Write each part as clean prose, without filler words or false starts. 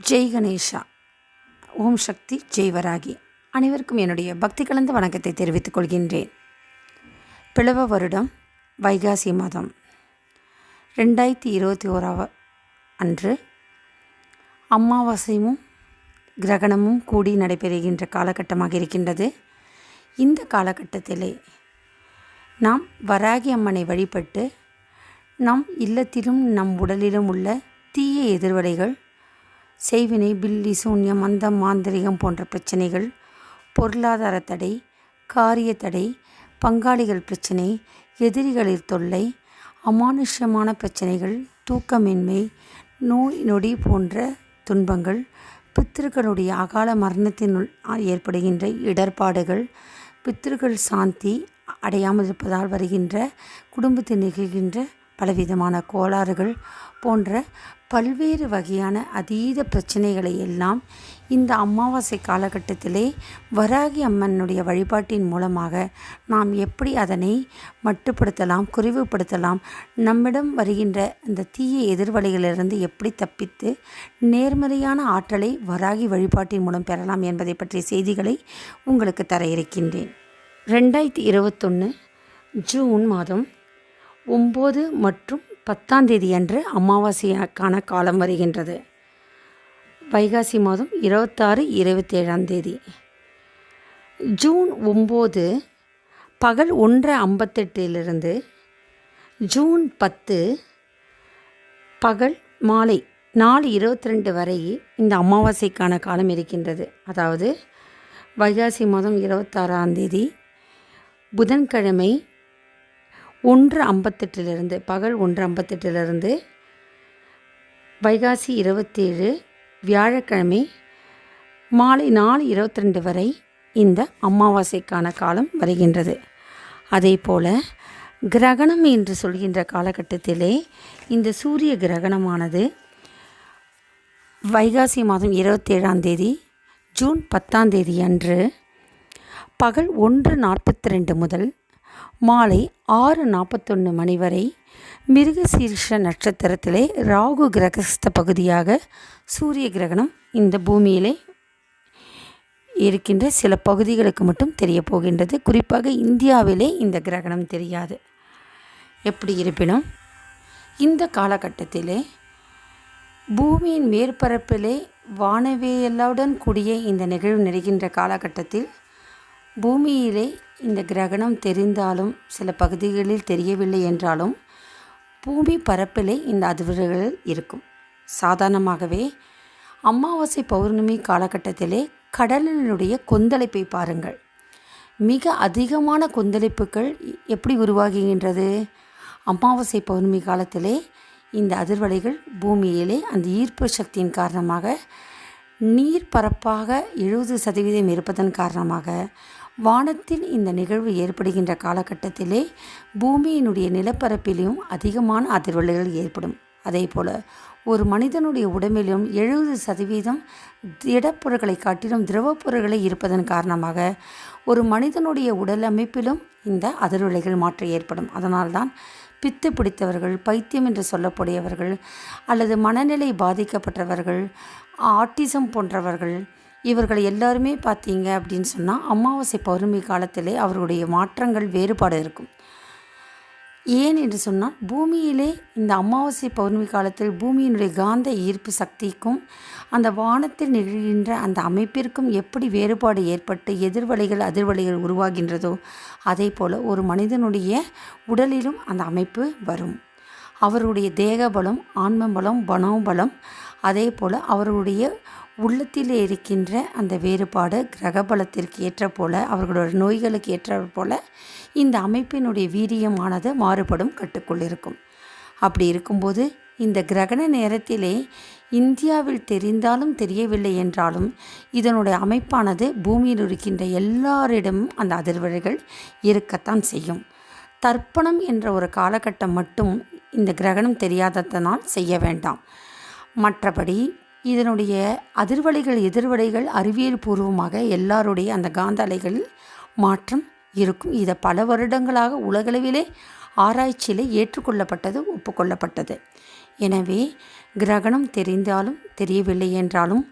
ஜெய் கணேஷா. ஓம் சக்தி, ஜெய் வராகி. அனைவருக்கும் என்னுடைய பக்தி கலந்த வணக்கத்தை தெரிவித்துக் கொள்கின்றேன். பிளவ வருடம் வைகாசி மாதம் 2021 அன்று அமாவாசையும் கிரகணமும் கூடி நடைபெறுகின்ற காலகட்டமாக இருக்கின்றது. இந்த காலகட்டத்திலே நாம் வராகி அம்மனை வழிபட்டு நம் இல்லத்திலும் நம் உடலிலும் உள்ள தீய எதிர்வலைகள், செய்வினை, பில்லி, சூன்யம், மந்தம், மாந்திரிகம் போன்ற பிரச்சனைகள், பொருளாதார தடை, காரிய தடை, பங்காளிகள் பிரச்சனை, எதிரிகளின் தொல்லை, அமானுஷ்யமான பிரச்சனைகள், தூக்கமின்மை, நோய் நொடி போன்ற துன்பங்கள், பித்திருக்களுடைய அகால மரணத்தினுள் ஏற்படுகின்ற இடர்பாடுகள், பித்திருக்கள் சாந்தி அடையாமல் இருப்பதால் வருகின்ற குடும்பத்தில் நிகழ்கின்ற பலவிதமான கோளாறுகள் போன்ற பல்வேறு வகையான அதீத பிரச்சனைகளை எல்லாம் இந்த அமாவாசை காலகட்டத்திலே வராகி அம்மனுடைய வழிபாட்டின் மூலமாக நாம் எப்படி அதனை மட்டுப்படுத்தலாம், குறைவுபடுத்தலாம், நம்மிடம் வருகின்ற அந்த தீய எதிர்வலைகளிலிருந்து எப்படி தப்பித்து நேர்மறையான ஆற்றலை வராகி வழிபாட்டின் மூலம் பெறலாம் என்பதை பற்றிய செய்திகளை உங்களுக்கு தர இருக்கின்றேன். 2021 ஜூன் மாதம் 9 மற்றும் 10ஆம் தேதி அன்று அமாவாசைக்கான காலம் வருகின்றது. வைகாசி மாதம் 26, 27ஆம் தேதி. ஜூன் 9 பகல் 1:58 ஜூன் 10 பகல் மாலை 4:22 வரை இந்த அமாவாசைக்கான காலம் இருக்கின்றது. அதாவது வைகாசி மாதம் 26ஆம் தேதி புதன்கிழமை 1:58 பகல் 1:58 வைகாசி 27 வியாழக்கிழமை மாலை 4:22 வரை இந்த அமாவாசைக்கான காலம் வருகின்றது. அதே போல் கிரகணம் என்று சொல்கின்ற காலகட்டத்திலே இந்த சூரிய கிரகணமானது வைகாசி மாதம் 27ஆம் தேதி ஜூன் 10ஆம் தேதி அன்று பகல் 1:42 முதல் மாலை 6:41 மணி வரை மிருகசீரிஷ நட்சத்திரத்திலே ராகு கிரகஸ்த பகுதியாக சூரிய கிரகணம் இந்த பூமியிலே இருக்கின்ற சில பகுதிகளுக்கு மட்டும் தெரிய போகின்றது. குறிப்பாக இந்தியாவிலே இந்த கிரகணம் தெரியாது. எப்படி இருப்பினும் இந்த காலகட்டத்திலே பூமியின் மேற்பரப்பிலே வானவியலுடன் கூடிய இந்த நிகழ்வு நடக்கின்ற காலகட்டத்தில் பூமியிலே இந்த கிரகணம் தெரிந்தாலும் சில பகுதிகளில் தெரியவில்லை என்றாலும் பூமி பரப்பிலே இந்த அதிர்வுகள் இருக்கும். சாதாரணமாகவே அமாவாசை பௌர்ணமி காலகட்டத்திலே கடலினுடைய கொந்தளிப்பை பாருங்கள். மிக அதிகமான கொந்தளிப்புகள் எப்படி உருவாகுகின்றது? அமாவாசை பௌர்ணமி காலத்திலே இந்த அதிர்வலைகள் பூமியிலே அந்த ஈர்ப்பு சக்தியின் காரணமாக நீர் பரப்பாக 70% இருப்பதன் காரணமாக வானத்தில் இந்த நிகழ்வு ஏற்படுகின்ற காலகட்டத்திலே பூமியினுடைய நிலப்பரப்பிலும் அதிகமான அதிர்வலைகள் ஏற்படும். அதே போல் ஒரு மனிதனுடைய உடம்பிலும் 70% திடப்பொருட்களை காட்டிலும் திரவப்பொருட்களை இருப்பதன் காரணமாக ஒரு மனிதனுடைய உடல் அமைப்பிலும் இந்த அதிர்வலைகள் மாற்றம் ஏற்படும். அதனால்தான் பித்து பிடித்தவர்கள், பைத்தியம் என்று சொல்லக்கூடியவர்கள், அல்லது மனநிலை பாதிக்கப்பட்டவர்கள், ஆட்டிசம் போன்றவர்கள், இவர்கள் எல்லாருமே பார்த்தீங்க அப்படின்னு சொன்னால் அமாவாசை பௌர்ணமி காலத்திலே அவர்களுடைய மாற்றங்கள் வேறுபாடு இருக்கும். ஏன் என்று சொன்னால் பூமியிலே இந்த அமாவாசை பௌர்ணமி காலத்தில் பூமியினுடைய காந்த ஈர்ப்பு சக்திக்கும் அந்த வானத்தில் நிகழ்கின்ற அந்த அமைப்பிற்கும் எப்படி வேறுபாடு ஏற்பட்டு எதிர்வலைகள் அதிர்வலைகள் உருவாகின்றதோ அதே போல் ஒரு மனிதனுடைய உடலிலும் அந்த அமைப்பு வரும். அவருடைய தேக பலம், ஆன்ம பலம், மனோபலம், அதே போல் அவர்களுடைய உள்ளத்திலே இருக்கின்ற அந்த வேறுபாடு கிரகபலத்திற்கு ஏற்ற போல அவர்களுடைய நோய்களுக்கு ஏற்ற போல இந்த அமைப்பினுடைய வீரியமானது மாறுபடும் கட்டுக்குள் இருக்கும். அப்படி இருக்கும்போது இந்த கிரகண நேரத்திலே இந்தியாவில் தெரிந்தாலும் தெரியவில்லை என்றாலும் இதனுடைய அமைப்பானது பூமியில் இருக்கின்ற எல்லாரிடமும் அந்த அதிர்வலைகள் இருக்கத்தான் செய்யும். தர்ப்பணம் என்ற ஒரு காலகட்டம் மட்டும் இந்த கிரகணம் தெரியாததனால் செய்ய வேண்டாம். மற்றபடி இதனுடைய அதிர்வலைகள் எதிர்வலைகள் அறிவியல் பூர்வமாக எல்லாருடைய அந்த காந்த அலைகளில் மாற்றம் இருக்கும். இதை பல வருடங்களாக உலகளவிலே ஆராய்ச்சியிலே ஏற்றுக்கொள்ளப்பட்டது, ஒப்புக்கொள்ளப்பட்டது. எனவே கிரகணம் தெரிந்தாலும் தெரியவில்லை என்றாலும்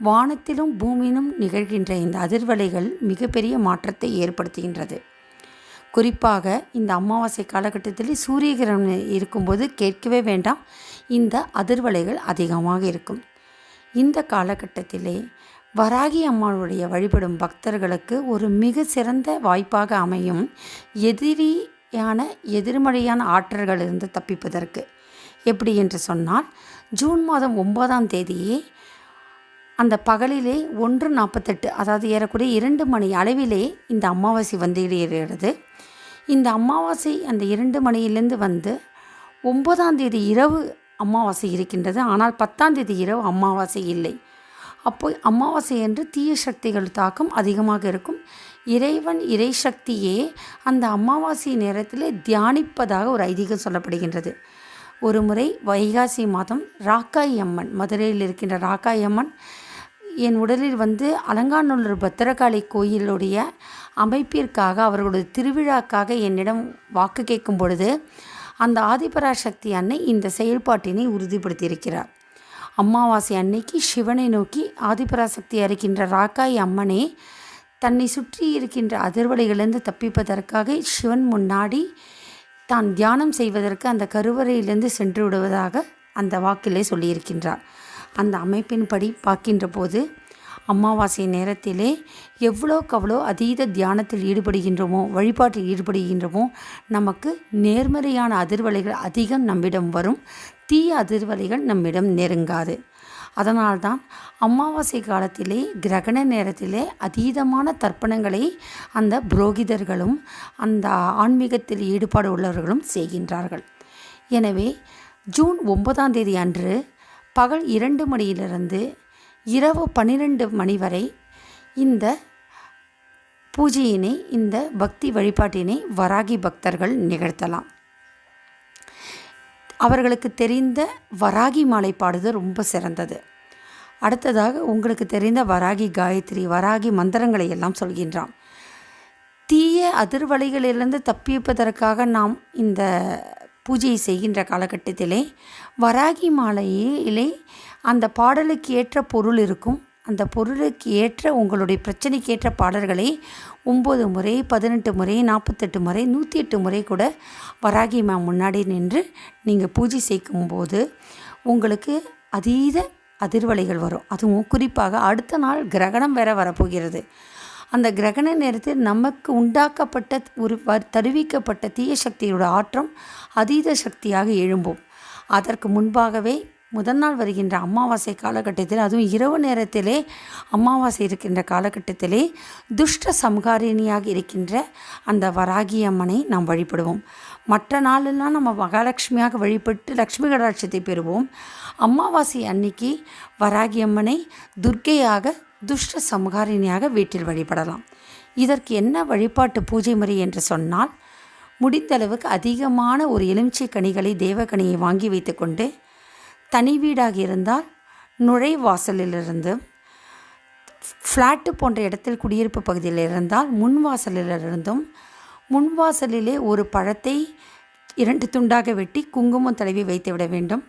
வானத்திலும் பூமியிலும் நிகழ்கின்ற இந்த அதிர்வலைகள் மிகப்பெரிய மாற்றத்தை ஏற்படுத்துகின்றது. குறிப்பாக இந்த அமாவாசை காலகட்டத்தில் சூரிய கிரகணம் இருக்கும்போது கேட்கவே வேண்டாம், இந்த அதிர்வலைகள் அதிகமாக இருக்கும். இந்த காலகட்டத்திலே வராகி அம்மாளுடைய வழிபடும் பக்தர்களுக்கு ஒரு மிக சிறந்த வாய்ப்பாக அமையும் எதிர்மறையான ஆற்றல்களிலிருந்து தப்பிப்பதற்கு. எப்படி என்று சொன்னால், ஜூன் மாதம் 9ஆம் தேதியே அந்த பகலிலே 1:48, அதாவது ஏறக்குறைய 2 மணி அளவிலே இந்த அமாவாசை வந்துகிறது. இந்த அமாவாசை அந்த 2 மணியிலிருந்து வந்து 9ஆம் தேதி இரவு அமாவாசை இருக்கின்றது. ஆனால் 10ஆம் தேதி இரவு அமாவாசை இல்லை. அப்போ அமாவாசை என்று தீய சக்திகள் தாக்கம் அதிகமாக இருக்கும். இறை சக்தியே அந்த அமாவாசை நேரத்தில் தியானிப்பதாக ஒரு ஐதீகம் சொல்லப்படுகின்றது. ஒரு முறை வைகாசி மாதம் ராக்காய் அம்மன், மதுரையில் இருக்கின்ற ராக்காய் அம்மன் என் உடலில் வந்து அலங்காநல்லூர் பத்திரகாளி கோயிலுடைய அமைப்பிற்காக, அவர்களுடைய திருவிழாக்காக என்னிடம் வாக்கு கேட்கும் பொழுது அந்த ஆதிபராசக்தி அன்னை இந்த செயல்பாட்டினை உறுதிப்படுத்தியிருக்கிறார். அமாவாசை அன்னைக்கு சிவனை நோக்கி ஆதிபராசக்தி இருக்கின்ற ராக்காய் அம்மனே தன்னை சுற்றி இருக்கின்ற அதிர்வலைகளிலிருந்து தப்பிப்பதற்காக சிவன் முன்னாடி தான் தியானம் செய்வதற்கு அந்த கருவறையிலிருந்து சென்று விடுவதாக அந்த வாக்கிலே சொல்லியிருக்கின்றார். அந்த அமைப்பின்படி பார்க்கின்ற போது அமாவாசை நேரத்திலே எவ்வளோக்கவ்வளோ அதீத தியானத்தில் ஈடுபடுகின்றோமோ, வழிபாட்டில் ஈடுபடுகின்றோமோ, நமக்கு நேர்மறையான அதிர்வலைகள் அதிகம் நம்மிடம் வரும், தீய அதிர்வலைகள் நம்மிடம் நெருங்காது. அதனால்தான் அமாவாசை காலத்திலே கிரகண நேரத்திலே அதீதமான தர்ப்பணங்களை அந்த புரோகிதர்களும் அந்த ஆன்மீகத்தில் ஈடுபாடு உள்ளவர்களும் செய்கின்றார்கள். எனவே ஜூன் 9ஆம் தேதி அன்று பகல் 2 மணியிலிருந்து இரவு 12 மணி வரை இந்த பூஜையினை, இந்த பக்தி வழிபாட்டினை வராகி பக்தர்கள் நிகழ்த்தலாம். அவர்களுக்கு தெரிந்த வராகி மாலை பாடுதல் ரொம்ப சிறந்தது. அடுத்ததாக உங்களுக்கு தெரிந்த வராகி காயத்ரி, வராகி மந்திரங்களை எல்லாம் சொல்கின்றான். தீய அதிர்வலைகளிலிருந்து தப்பிப்பதற்காக நாம் இந்த பூஜையை செய்கின்ற காலகட்டத்திலே வராகி மாலையிலே அந்த பாடலுக்கு ஏற்ற பொருள் இருக்கும். அந்த பொருளுக்கு ஏற்ற உங்களுடைய பிரச்சனைக்கு ஏற்ற பாடல்களை 9 முறை, 18 முறை, 48 முறை, 108 முறை கூட வராகி முன்னாடி நின்று நீங்கள் பூஜை செய்யும்போது உங்களுக்கு அதீத அதிர்வலைகள் வரும். அதுவும் குறிப்பாக அடுத்த நாள் கிரகணம் வேற வரப்போகிறது. அந்த கிரகண நேரத்தில் நமக்கு உண்டாக்கப்பட்ட ஒரு தருவிக்கப்பட்ட தீய சக்தியோட ஆற்றம் அதீத சக்தியாக எழும்பும். அதற்கு முன்பாகவே முதல் நாள் வருகின்ற அமாவாசை காலகட்டத்தில், அதுவும் இரவு நேரத்திலே அமாவாசை இருக்கின்ற காலகட்டத்திலே துஷ்ட சம்ஹாரிணியாக இருக்கின்ற அந்த வராகி அம்மனை நாம் வழிபடுவோம். மற்ற நாளெல்லாம் நம்ம மகாலட்சுமியாக வழிபட்டு லக்ஷ்மி கடாட்சத்தை பெறுவோம். அமாவாசை அன்னைக்கு வராகி அம்மனை துர்க்கையாக, துஷ்ட சம்ஹாரிணியாக வீட்டில் வழிபடலாம். இதற்கு என்ன வழிபாட்டு பூஜை முறை என்று சொன்னால், முடிந்தளவுக்கு அதிகமான ஒரு எலுமிச்சை கனிகளை, தேவகனியை வாங்கி வைத்துக்கொண்டு, தனி வீடாக இருந்தால் நுழைவாசலிலிருந்து, ஃப்ளாட்டு போன்ற இடத்தில் குடியிருப்பு பகுதியில் இருந்தால் முன்வாசலிலிருந்தும், முன்வாசலிலே ஒரு பழத்தை 2 துண்டாக வெட்டி குங்குமம் தடவி வைத்து விட வேண்டும்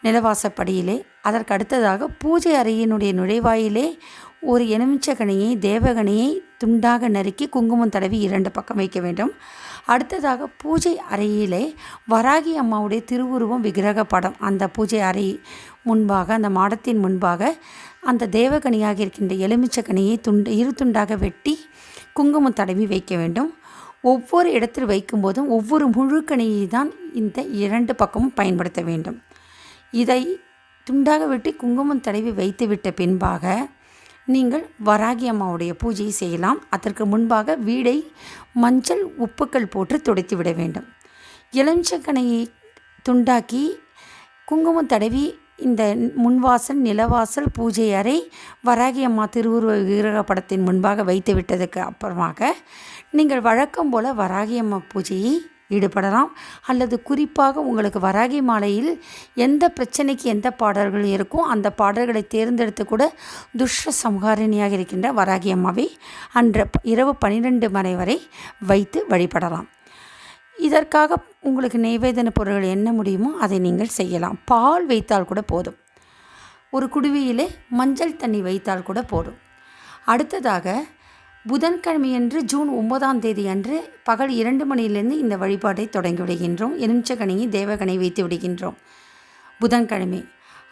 நிலவாசப்படியிலே. அதற்கு அடுத்ததாக பூஜை அறையினுடைய நுழைவாயிலே ஒரு எலுமிச்சக்கனியை, தேவகனியை துண்டாக நறுக்கி குங்குமம் தடவி 2 பக்கம் வைக்க வேண்டும். அடுத்ததாக பூஜை அறையிலே வராகி அம்மாவுடைய திருவுருவம் விக்கிரக படம் அந்த பூஜை அறை முன்பாக, அந்த மாடத்தின் முன்பாக அந்த தேவகனியாக இருக்கின்ற எலுமிச்சக்கனியை 2 துண்டாக வெட்டி குங்குமம் தடவி வைக்க வேண்டும். ஒவ்வொரு இடத்தில் வைக்கும்போதும் ஒவ்வொரு முழுக்கனியை தான் இந்த 2 பக்கமும் பயன்படுத்த வேண்டும். இதை துண்டாக வெட்டி குங்குமம் தடவி வைத்துவிட்ட பின்பாக நீங்கள் வராகி அம்மாவுடைய பூஜையை செய்யலாம். அதற்கு முன்பாக வீடை மஞ்சள் உப்புக்கள் போட்டு துடைத்து விட வேண்டும். எலுமிச்சக்கனியை துண்டாக்கி குங்குமம் தடவி இந்த முன்வாசல், நிலவாசல், பூஜை அறை, வராகி அம்மா திருவுருவ விக்கிரக படத்தின் முன்பாக வைத்து விட்டதுக்கு அப்புறமாக நீங்கள் வழக்கம் போல் வராகி அம்மா பூஜையை ஈடுபடலாம். அல்லது குறிப்பாக உங்களுக்கு வராகி மாலையில் எந்த பிரச்சனைக்கு எந்த பாடல்கள் இருக்கோ அந்த பாடல்களை தேர்ந்தெடுத்து கூட துஷ்ட சம்ஹாரிணியாக இருக்கின்ற வராகி அம்மாவை அன்று இரவு 12 மணி வரை வைத்து வழிபடலாம். இதற்காக உங்களுக்கு நைவேத்திய பொருட்கள் என்ன முடியுமோ அதை நீங்கள் செய்யலாம். பால் வைத்தால் கூட போதும். ஒரு குடுவையிலே மஞ்சள் தண்ணி வைத்தால் கூட போதும். அடுத்ததாக புதன்கிழமையன்று ஜூன் 9ஆம் தேதி அன்று பகல் 2 மணியிலிருந்து இந்த வழிபாட்டை தொடங்கி விடுகின்றோம். எலுமிச்சக்கனியை தேவகனை வைத்து விடுகின்றோம் புதன்கிழமை.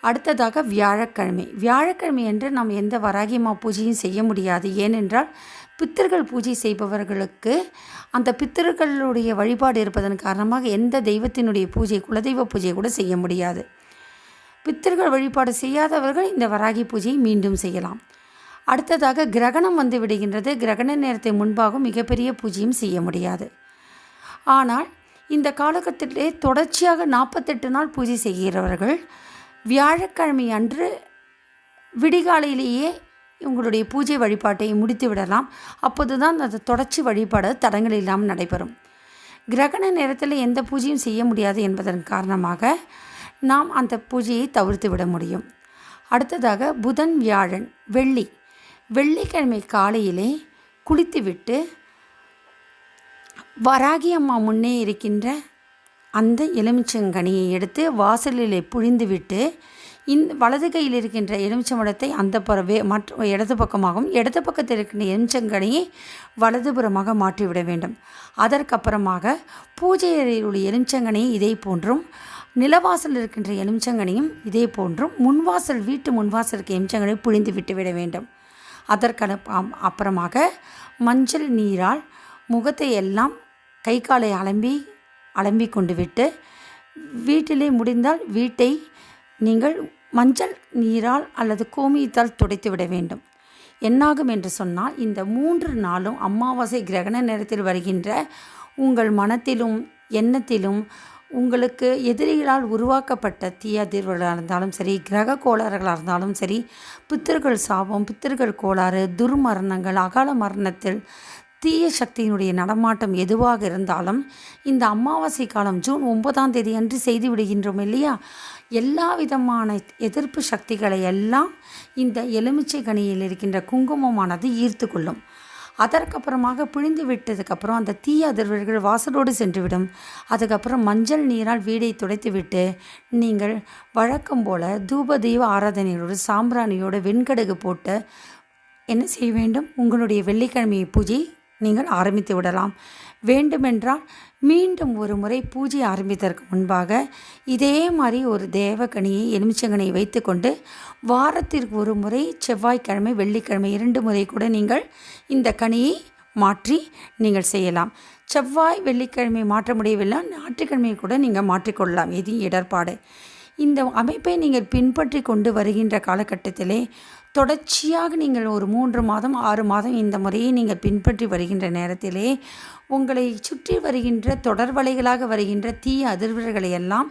அடுத்ததாக வியாழக்கிழமை அன்று நாம் எந்த வராகியம்மா பூஜையும் செய்ய முடியாது. ஏனென்றால் பித்தர்கள் பூஜை செய்பவர்களுக்கு அந்த பித்தர்களுடைய வழிபாடு இருப்பதன் காரணமாக எந்த தெய்வத்தினுடைய பூஜை, குலதெய்வ பூஜை கூட செய்ய முடியாது. பித்தர்கள் வழிபாடு செய்யாதவர்கள் இந்த வராகி பூஜையை மீண்டும் செய்யலாம். அடுத்ததாக கிரகணம் வந்து விடுகின்றது. கிரகண நேரத்தை முன்பாக மிகப்பெரிய பூஜையும் செய்ய முடியாது. ஆனால் இந்த காலகட்டத்திலே தொடர்ச்சியாக 48 நாள் பூஜை செய்கிறவர்கள் வியாழக்கிழமை அன்று விடிகாலையிலேயே உங்களுடைய பூஜை வழிபாட்டை முடித்து விடலாம். அப்போது தான் அது தொடர்ச்சி வழிபாடு தடங்கள் இல்லாமல் நடைபெறும். கிரகண நேரத்தில் எந்த பூஜையும் செய்ய முடியாது என்பதன் காரணமாக நாம் அந்த பூஜையை தவிர்த்து விட முடியும். அடுத்ததாக புதன், வியாழன், வெள்ளிக்கிழமை காலையிலே குளித்துவிட்டு வராகி அம்மா முன்னே இருக்கின்ற அந்த எலுமிச்சங்கனியை எடுத்து வாசலிலே புழிந்துவிட்டு வலது கையில் இருக்கின்ற எலுமிச்சம்பழத்தை அந்த மற்ற இடது பக்கமாகவும், இடது பக்கத்தில் இருக்கின்ற எலுமிச்சங்கனியை வலதுபுறமாக மாற்றிவிட வேண்டும். அதற்கப்புறமாக பூஜை அறையில் உள்ள எலுமிச்சங்கனியை இதே போன்றும், நிலவாசல் இருக்கின்ற எலுமிச்சங்கனியும் இதே போன்றும், வீட்டு முன்வாசலுக்கு எலுமிச்சங்கனை புழிந்து விட்டு விட வேண்டும். அதற்கான அப்புறமாக மஞ்சள் நீரால் முகத்தை எல்லாம் கை காலை அலம்பி கொண்டு விட்டு வீட்டிலே முடிந்தால் வீட்டை நீங்கள் மஞ்சள் நீரால் அல்லது கோமியத்தால் துடைத்து விட வேண்டும். என்னாகும் என்று சொன்னால், இந்த 3 நாளும் அமாவாசை கிரகண நேரத்தில் வருகின்ற உங்கள் மனத்திலும் எண்ணத்திலும் உங்களுக்கு எதிரிகளால் உருவாக்கப்பட்ட தீய அதிர்வுகளாக இருந்தாலும் சரி, கிரக கோளாறுகளாக இருந்தாலும் சரி, பித்தர்கள் சாபம், பித்தர்கள் கோளாறு, துர்மரணங்கள், அகால மரணத்தில் தீய சக்தியினுடைய நடமாட்டம் எதுவாக இருந்தாலும் இந்த அமாவாசை காலம் ஜூன் 9ஆம் தேதி அன்று செய்து விடுகின்றோம் இல்லையா? எல்லா விதமான எதிர்ப்பு சக்திகளை எல்லாம் இந்த எலுமிச்சை கனியில் இருக்கின்ற குங்குமமானது ஈர்த்து கொள்ளும். அதற்கப்புறமாக பிழிந்து விட்டதுக்கப்புறம் அந்த தீய அதிர்வுகள் வாசலோடு சென்றுவிடும். அதுக்கப்புறம் மஞ்சள் நீரால் வீடை துடைத்துவிட்டு நீங்கள் வழக்கம் போல் தூப தெய்வ ஆராதனையோடு சாம்பிராணியோடு வெண்கடுகு போட்டு என்ன செய்ய வேண்டும்? உங்களுடைய வெள்ளிக்கிழமை பூஜை நீங்கள் ஆரம்பித்து விடலாம். வேண்டுமென்றால் மீண்டும் ஒரு முறை பூஜை ஆரம்பித்ததற்கு முன்பாக இதே மாதிரி ஒரு தேவகனியை, எலுமிச்சங்கனியை வைத்து கொண்டு வாரத்திற்கு ஒரு முறை செவ்வாய்க்கிழமை, வெள்ளிக்கிழமை 2 முறை கூட நீங்கள் இந்த கனியை மாற்றி நீங்கள் செய்யலாம். செவ்வாய், வெள்ளிக்கிழமை மாற்ற முடியவில்லை, ஞாயிற்றுக்கிழமை கூட நீங்கள் மாற்றிக்கொள்ளலாம். எது இடர்பாடு. இந்த அமைப்பை நீங்கள் பின்பற்றி கொண்டு வருகின்ற காலகட்டத்திலே தொடர்ச்சியாக நீங்கள் ஒரு 3 மாதம் 6 மாதம் இந்த முறையை நீங்கள் பின்பற்றி வருகின்ற நேரத்திலே உங்களை சுற்றி வருகின்ற தொடர்வலைகளாக வருகின்ற தீய அதிர்வுகளை எல்லாம்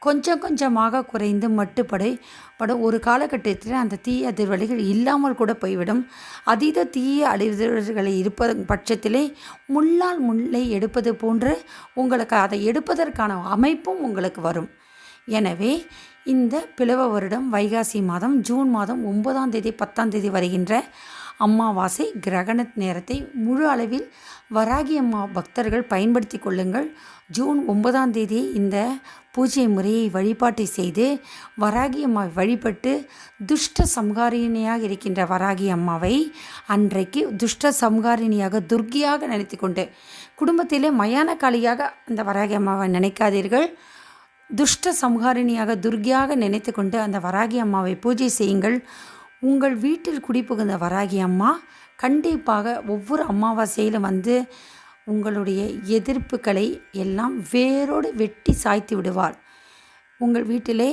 கொஞ்சம் கொஞ்சமாக குறைந்து மட்டுப்படும். ஒரு காலகட்டத்தில் அந்த தீய அதிர்வலைகள் இல்லாமல் கூட போய்விடும். அதீத தீய அதிர்வுகளை இருப்பது பட்சத்திலே முள்ளை எடுப்பது போன்று உங்களுக்கு அதை எடுப்பதற்கான அமைப்பும் உங்களுக்கு வரும். எனவே இந்த பிளவ வருடம் வைகாசி மாதம் ஜூன் மாதம் 9ஆம் தேதி 10ஆம் தேதி வருகின்ற அமாவாசை கிரகண நேரத்தை முழு அளவில் வராகி அம்மா பக்தர்கள் பயன்படுத்தி கொள்ளுங்கள். ஜூன் 9ஆம் தேதி இந்த பூஜை முறையை வழிபாட்டை செய்து வராகி அம்மாவை வழிபட்டு துஷ்ட சம்ஹாரிணியாக இருக்கின்ற வராகி அம்மாவை அன்றைக்கு துஷ்ட சம்ஹாரிணியாக துர்கியாக நினைத்து கொண்டு, குடும்பத்திலே மயான காளியாக அந்த வராகி அம்மாவை நினைக்காதீர்கள். துஷ்ட சம்ஹாரிணியாக துர்கியாக நினைத்து கொண்டு அந்த வராகி அம்மாவை பூஜை செய்யுங்கள். உங்கள் வீட்டில் குடிபுகுந்த வராகி அம்மா கண்டிப்பாக ஒவ்வொரு அமாவாசையிலும் வந்து உங்களுடைய எதிர்ப்புகளை எல்லாம் வேரோடு வெட்டி சாய்த்து விடுவாள். உங்கள் வீட்டிலே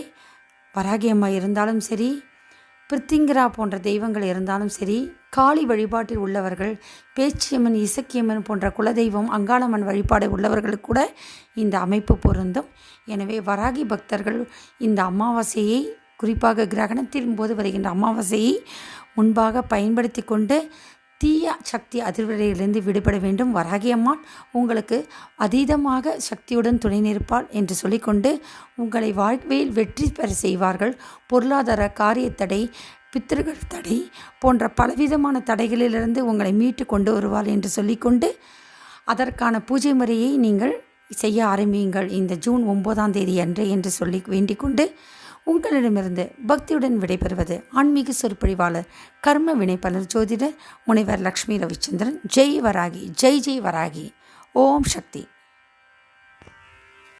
வராகி அம்மா இருந்தாலும் சரி, பிரித்திங்கரா போன்ற தெய்வங்கள் இருந்தாலும் சரி, காளி வழிபாட்டில் உள்ளவர்கள், பேச்சியம்மன், இசக்கியம்மன் போன்ற குலதெய்வம், அங்காளம்மன் வழிபாடு உள்ளவர்களுக்கு கூட இந்த அமைப்பு பொருந்தும். எனவே வராகி பக்தர்கள் இந்த அமாவாசையை, குறிப்பாக கிரகணத்தின் போது வருகின்ற அமாவாசையை முன்பாக பயன்படுத்தி கொண்டு தீய சக்தி அதிர்வலையிலிருந்து விடுபட வேண்டும். வராகி அம்மாள் உங்களுக்கு அதீதமாக சக்தியுடன் துணை நிற்பாள் என்று சொல்லிக்கொண்டு உங்களை வாழ்க்கையில் வெற்றி பெற செய்வார்கள். பொருளாதார காரியத்தடை, பித்திருக்கள் தடை போன்ற பலவிதமான தடைகளிலிருந்து உங்களை மீட்டு கொண்டு வருவாள் என்று சொல்லிக்கொண்டு அதற்கான பூஜை முறையை நீங்கள் செய்ய ஆரம்பியுங்கள் இந்த ஜூன் 9ஆம் தேதி அன்று என்று சொல்லி வேண்டிக்கொண்டு உங்களிடமிருந்து பக்தியுடன் விடைபெறுவது ஆன்மீக சொற்பொழிவாளர் கர்ம வினைப்பலர் ஜோதிடர் முனைவர் லக்ஷ்மி ரவிச்சந்திரன். ஜெய் வராகி, ஜெய் ஜெய் வராகி. ஓம் சக்தி.